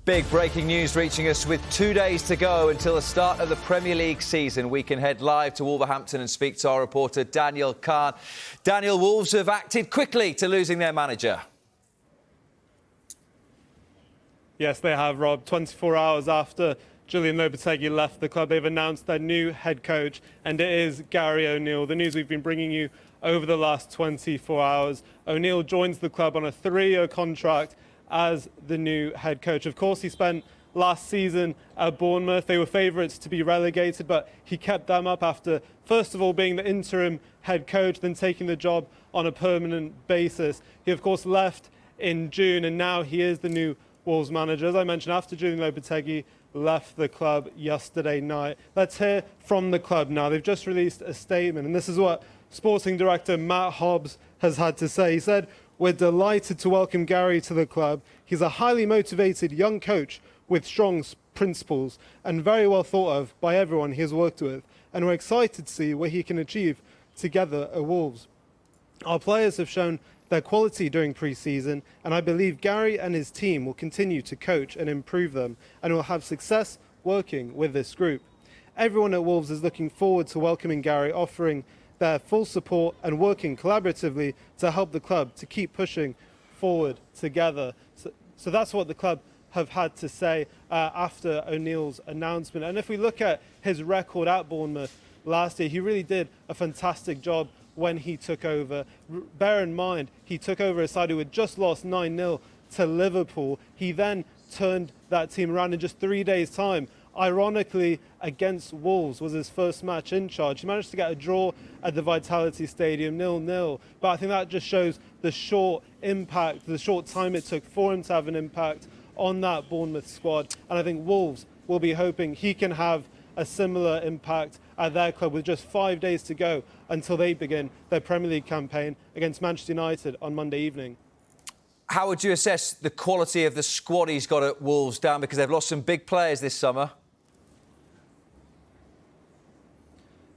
Big breaking news reaching us with 2 days to go until the start of the Premier League season. We can head live to Wolverhampton and speak to our reporter Daniel Khan. Daniel, Wolves have acted quickly to losing their manager. Yes, they have, Rob. 24 hours after Julen Lopetegui left the club, they've announced their new head coach, and it is Gary O'Neill. The news we've been bringing you over the last 24 hours. O'Neill joins the club on a 3-year contract as the new head coach. Of course, he spent last season at Bournemouth. They were favourites to be relegated, but he kept them up after, first of all, being the interim head coach, then taking the job on a permanent basis. He, of course, left in June, and now he is the new Wolves manager. As I mentioned, after Julen Lopetegui left the club yesterday night. Let's hear from the club now. They've just released a statement, and this is what Sporting Director Matt Hobbs has had to say. He said, "We're delighted to welcome Gary to the club. He's a highly motivated young coach with strong principles and very well thought of by everyone he has worked with. And we're excited to see what he can achieve together at Wolves. Our players have shown their quality during pre-season, and I believe Gary and his team will continue to coach and improve them and will have success working with this group. Everyone at Wolves is looking forward to welcoming Gary, offering their full support and working collaboratively to help the club to keep pushing forward together." So that's what the club have had to say after O'Neill's announcement. And if we look at his record at Bournemouth last year, he really did a fantastic job when he took over. Bear in mind, he took over a side who had just lost 9-0 to Liverpool. He then turned that team around in just 3 days' time. Ironically, against Wolves was his first match in charge. He managed to get a draw at the Vitality Stadium, 0-0. But I think that just shows the short impact, the short time it took for him to have an impact on that Bournemouth squad. And I think Wolves will be hoping he can have a similar impact at their club with just 5 days to go until they begin their Premier League campaign against Manchester United on Monday evening. How would you assess the quality of the squad he's got at Wolves, Dan, because they've lost some big players this summer?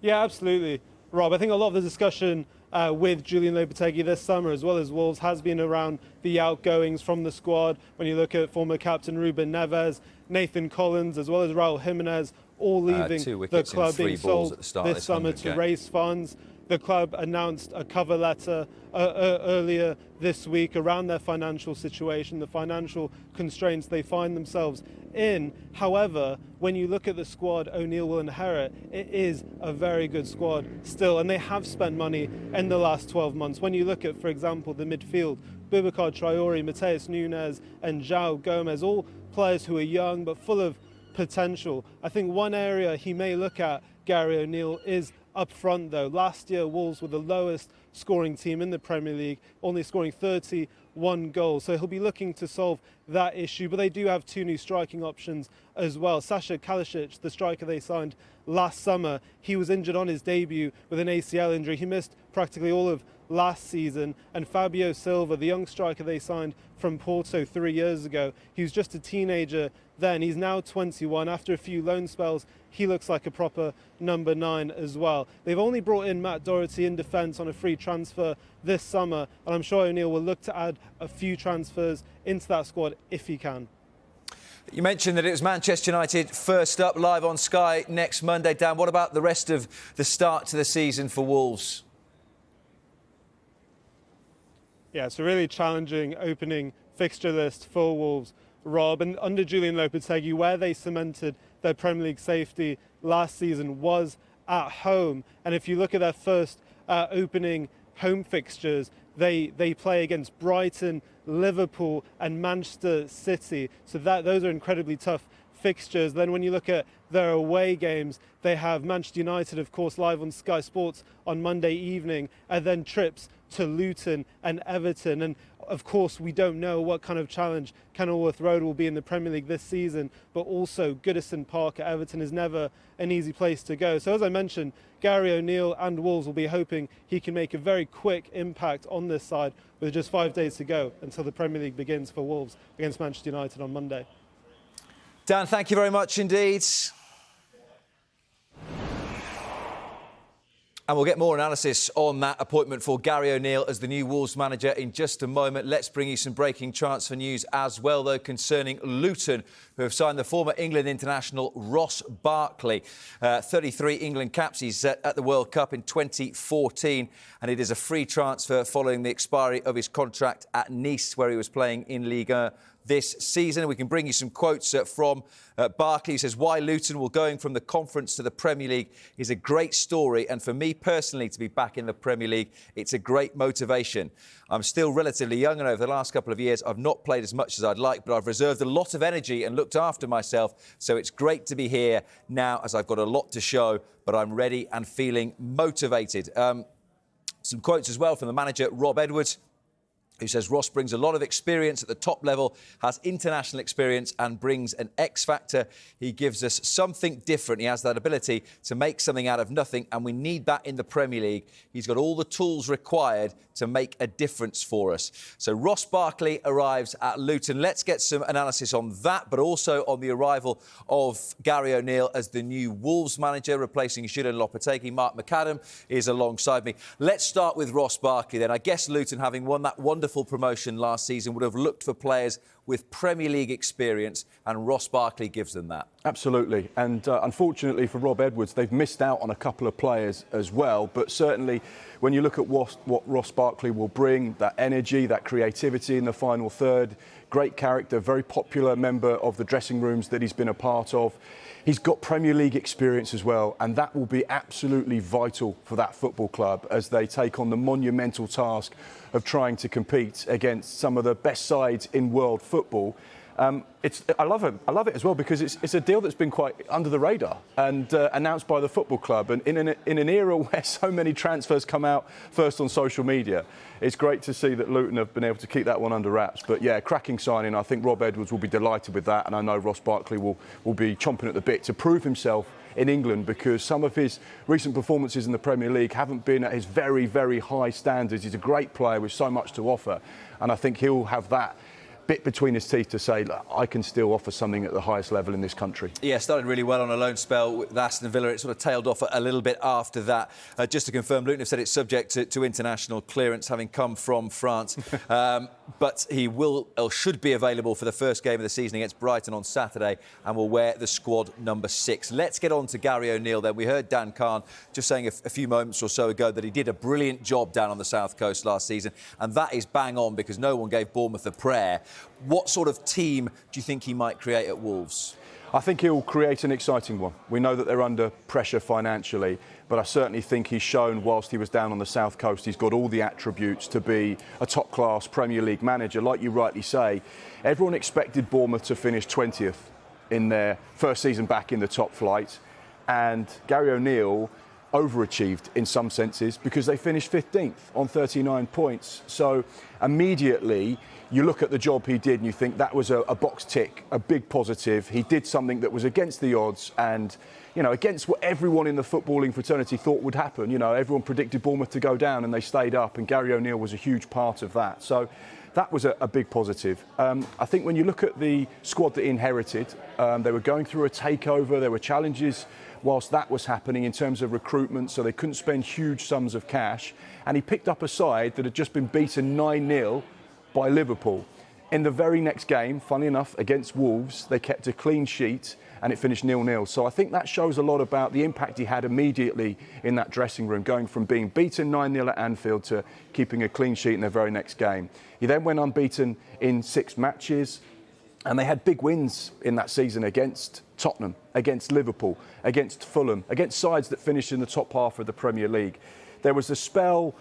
Yeah, absolutely, Rob. I think a lot of the discussion with Julen Lopetegui this summer, as well as Wolves, has been around the outgoings from the squad. When you look at former captain Ruben Neves, Nathan Collins, as well as Raul Jimenez, all leaving the club, being sold this summer to raise funds. The club announced a cover letter earlier this week around their financial situation, the financial constraints they find themselves in. However, when you look at the squad O'Neill will inherit, it is a very good squad still, and they have spent money in the last 12 months. When you look at, for example, the midfield, Boubacar Traoré, Mateus Nunes and João Gomez, all players who are young but full of potential. I think one area he may look at, Gary O'Neill, is up front, though. Last year, Wolves were the lowest scoring team in the Premier League, only scoring 31 goals. So he'll be looking to solve that issue. But they do have 2 new striking options as well. Sasha Kalisic, the striker they signed last summer, he was injured on his debut with an ACL injury. He missed practically all of last season. And Fabio Silva, the young striker they signed from Porto 3 years ago, he was just a teenager then. He's now 21. After a few loan spells, he looks like a proper number 9 as well. They've only brought in Matt Doherty in defence on a free transfer this summer, and I'm sure O'Neill will look to add a few transfers into that squad if he can. You mentioned that it was Manchester United first up, live on Sky next Monday. Dan, what about the rest of the start to the season for Wolves? Yeah, it's a really challenging opening fixture list for Wolves, Rob. And under Julen Lopetegui, where they cemented their Premier League safety last season was at home. And if you look at their first opening home fixtures, they play against Brighton, Liverpool and Manchester City. So those are incredibly tough fixtures. Then when you look at their away games, they have Manchester United, of course, live on Sky Sports on Monday evening, and then trips to Luton and Everton. And of course, we don't know what kind of challenge Kenilworth Road will be in the Premier League this season, but also Goodison Park at Everton is never an easy place to go. So as I mentioned, Gary O'Neill and Wolves will be hoping he can make a very quick impact on this side with just 5 days to go until the Premier League begins for Wolves against Manchester United on Monday. Dan, thank you very much indeed. And we'll get more analysis on that appointment for Gary O'Neill as the new Wolves manager in just a moment. Let's bring you some breaking transfer news as well, though, concerning Luton, who have signed the former England international Ross Barkley. 33 England caps. He's at the World Cup in 2014, and it is a free transfer following the expiry of his contract at Nice, where he was playing in Ligue 1 this season. We can bring you some quotes from Barkley. He says, "Why Luton? Well, going from the Conference to the Premier League is a great story, and for me personally to be back in the Premier League, it's a great motivation. I'm still relatively young, and over the last couple of years I've not played as much as I'd like, but I've reserved a lot of energy and looked after myself, so it's great to be here now as I've got a lot to show, but I'm ready and feeling motivated." Some quotes as well from the manager, Rob Edwards, who says Ross brings a lot of experience at the top level, has international experience and brings an X factor. He gives us something different. He has that ability to make something out of nothing, and we need that in the Premier League. He's got all the tools required to make a difference for us. So Ross Barkley arrives at Luton. Let's get some analysis on that, but also on the arrival of Gary O'Neill as the new Wolves manager, replacing Julen Lopetegui. Mark McAdam is alongside me. Let's start with Ross Barkley then. I guess Luton, having won that wonderful promotion last season, would have looked for players with Premier League experience, and Ross Barkley gives them that. Absolutely. And unfortunately for Rob Edwards, they've missed out on a couple of players as well. But certainly when you look at what Ross Barkley will bring, that energy, that creativity in the final third, great character, very popular member of the dressing rooms that he's been a part of. He's got Premier League experience as well, and that will be absolutely vital for that football club as they take on the monumental task of trying to compete against some of the best sides in world football. I love it as well because it's a deal that's been quite under the radar and announced by the football club. And in an era where so many transfers come out first on social media, it's great to see that Luton have been able to keep that one under wraps. But yeah, cracking signing. I think Rob Edwards will be delighted with that, and I know Ross Barkley will be chomping at the bit to prove himself in England, because some of his recent performances in the Premier League haven't been at his very, very high standards. He's a great player with so much to offer, and I think he'll have that bit between his teeth to say, look, I can still offer something at the highest level in this country. Yeah, started really well on a loan spell with Aston Villa. It sort of tailed off a little bit after that. Just to confirm, Luton have said it's subject to international clearance, having come from France. But he will, or should be available for the first game of the season against Brighton on Saturday, and will wear the squad number 6. Let's get on to Gary O'Neill then. We heard Dan Kahn just saying a few moments or so ago that he did a brilliant job down on the South Coast last season, and that is bang on because no one gave Bournemouth a prayer. What sort of team do you think he might create at Wolves? I think he'll create an exciting one. We know that they're under pressure financially, but I certainly think he's shown whilst he was down on the South Coast, he's got all the attributes to be a top-class Premier League manager. Like you rightly say, everyone expected Bournemouth to finish 20th in their first season back in the top flight, and Gary O'Neill overachieved in some senses because they finished 15th on 39 points. So immediately you look at the job he did and you think that was a box tick, a big positive. He did something that was against the odds and, you know, against what everyone in the footballing fraternity thought would happen. You know, everyone predicted Bournemouth to go down and they stayed up, and Gary O'Neill was a huge part of that. So that was a big positive. I think when you look at the squad that he inherited, they were going through a takeover. There were challenges whilst that was happening in terms of recruitment, so they couldn't spend huge sums of cash. And he picked up a side that had just been beaten 9-0 by Liverpool. In the very next game, funny enough, against Wolves, they kept a clean sheet and it finished 0-0. So I think that shows a lot about the impact he had immediately in that dressing room, going from being beaten 9-0 at Anfield to keeping a clean sheet in their very next game. He then went unbeaten in 6 matches, and they had big wins in that season against Tottenham, against Liverpool, against Fulham, against sides that finished in the top half of the Premier League. There was a spell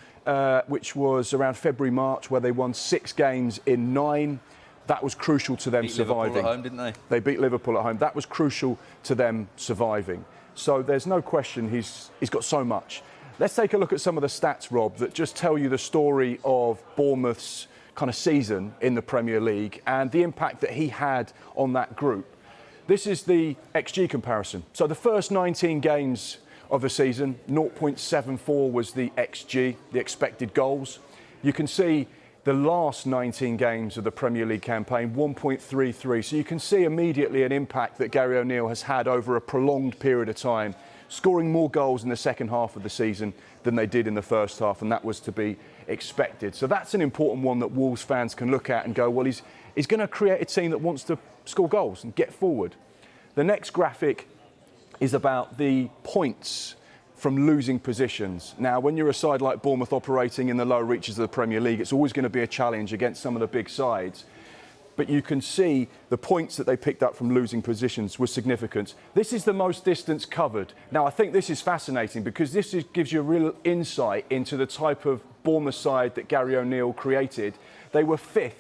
which was around February, March, where they won 6 games in 9. That was crucial to them surviving. Liverpool at home, didn't they? They beat Liverpool at home. That was crucial to them surviving. So there's no question he's got so much. Let's take a look at some of the stats, Rob, that just tell you the story of Bournemouth's kind of season in the Premier League and the impact that he had on that group. This is the XG comparison. So the first 19 games of the season, 0.74 was the XG, the expected goals. You can see the last 19 games of the Premier League campaign, 1.33. So you can see immediately an impact that Gary O'Neill has had over a prolonged period of time. scoring more goals in the second half of the season than they did in the first half, and that was to be expected. So that's an important one that Wolves fans can look at and go, well, he's going to create a team that wants to score goals and get forward. The next graphic is about the points from losing positions. Now, when you're a side like Bournemouth operating in the lower reaches of the Premier League, it's always going to be a challenge against some of the big sides. But you can see the points that they picked up from losing positions were significant. This is the most distance covered. Now, I think this is fascinating because this gives you a real insight into the type of Bournemouth side that Gary O'Neill created. They were 5th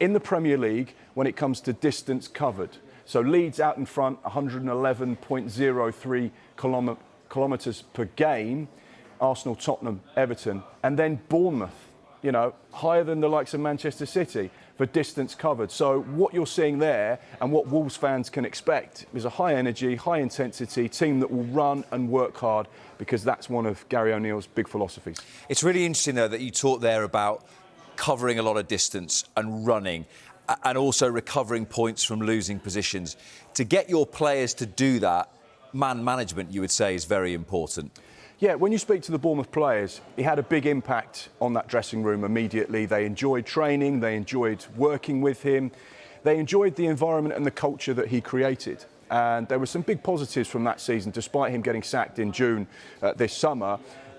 in the Premier League when it comes to distance covered. So Leeds out in front, 111.03 kilometres per game. Arsenal, Tottenham, Everton. And then Bournemouth, you know, higher than the likes of Manchester City for distance covered. So what you're seeing there and what Wolves fans can expect is a high energy, high intensity team that will run and work hard, because that's one of Gary O'Neill's big philosophies. It's really interesting, though, that you talk there about covering a lot of distance and running and also recovering points from losing positions. To get your players to do that, man management, you would say, is very important. Yeah, when you speak to the Bournemouth players, he had a big impact on that dressing room immediately. They enjoyed training, they enjoyed working with him, they enjoyed the environment and the culture that he created. And there were some big positives from that season, despite him getting sacked in June this summer.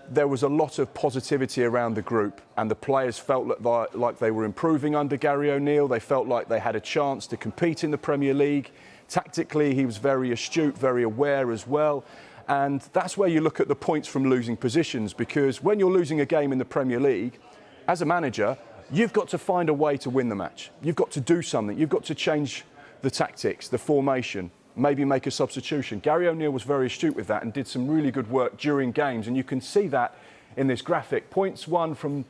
There was a lot of positivity around the group, and the players felt like they were improving under Gary O'Neill. They felt like they had a chance to compete in the Premier League. Tactically, he was very astute, very aware as well. And that's where you look at the points from losing positions, because when you're losing a game in the Premier League, as a manager, you've got to find a way to win the match. You've got to do something. You've got to change the tactics, the formation, maybe make a substitution. Gary O'Neill was very astute with that and did some really good work during games, and you can see that in this graphic. Points won from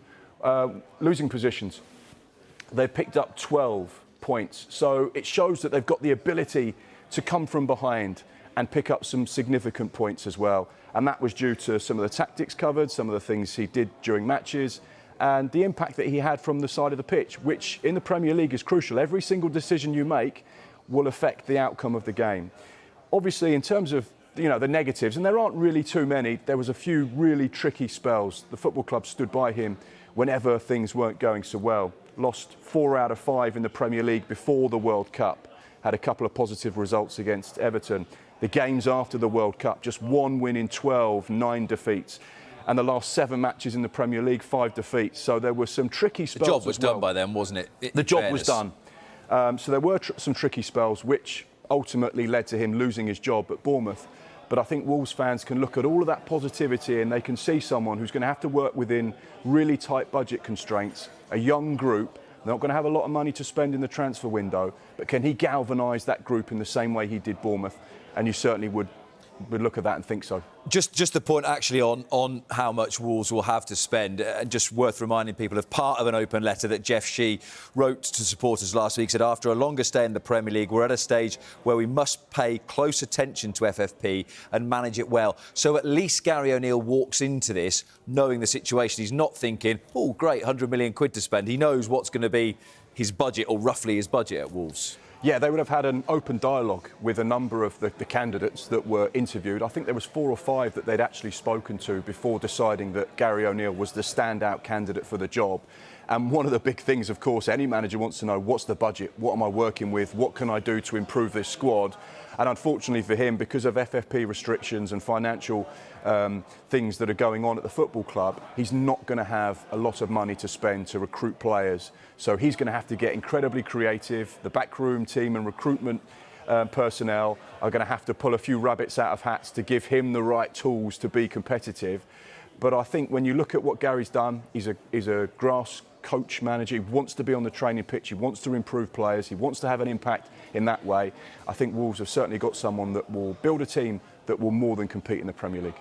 losing positions. They've picked up 12 points. So it shows that they've got the ability to come from behind and pick up some significant points as well. And that was due to some of the tactics covered, some of the things he did during matches, and the impact that he had from the side of the pitch, which in the Premier League is crucial. Every single decision you make will affect the outcome of the game. Obviously, in terms of the negatives, and there aren't really too many, there was a few really tricky spells. The football club stood by him whenever things weren't going so well. Lost 4 out of 5 in the Premier League before the World Cup. Had a couple of positive results against Everton. The games after the World Cup, just 1 win in 12, 9 defeats. And the last 7 matches in the Premier League, 5 defeats. So there were some tricky spells. The job was done by them, wasn't it? The job was done. So there were some tricky spells, which ultimately led to him losing his job at Bournemouth. But I think Wolves fans can look at all of that positivity and they can see someone who's going to have to work within really tight budget constraints, a young group. They're not going to have a lot of money to spend in the transfer window, but can he galvanise that group in the same way he did Bournemouth? And you certainly would look at that and think so. Just the point actually on how much Wolves will have to spend, and just worth reminding people of part of an open letter that Jeff Shee wrote to supporters last week. Said, after a longer stay in the Premier League, we're at a stage where we must pay close attention to FFP and manage it well. So at least Gary O'Neill walks into this knowing the situation. He's not thinking, oh great, 100 million quid to spend. He knows what's going to be his budget, or roughly his budget, at Wolves. Yeah, they would have had an open dialogue with a number of the candidates that were interviewed. I think there was 4 or 5 that they'd actually spoken to before deciding that Gary O'Neill was the standout candidate for the job. And one of the big things, of course, any manager wants to know, what's the budget? What am I working with? What can I do to improve this squad? And unfortunately for him, because of FFP restrictions and financial things that are going on at the football club, he's not going to have a lot of money to spend to recruit players. So he's going to have to get incredibly creative. The backroom team and recruitment personnel are going to have to pull a few rabbits out of hats to give him the right tools to be competitive. But I think when you look at what Gary's done, he's a grass coach manager. He wants to be on the training pitch. He wants to improve players. He wants to have an impact in that way. I think Wolves have certainly got someone that will build a team that will more than compete in the Premier League.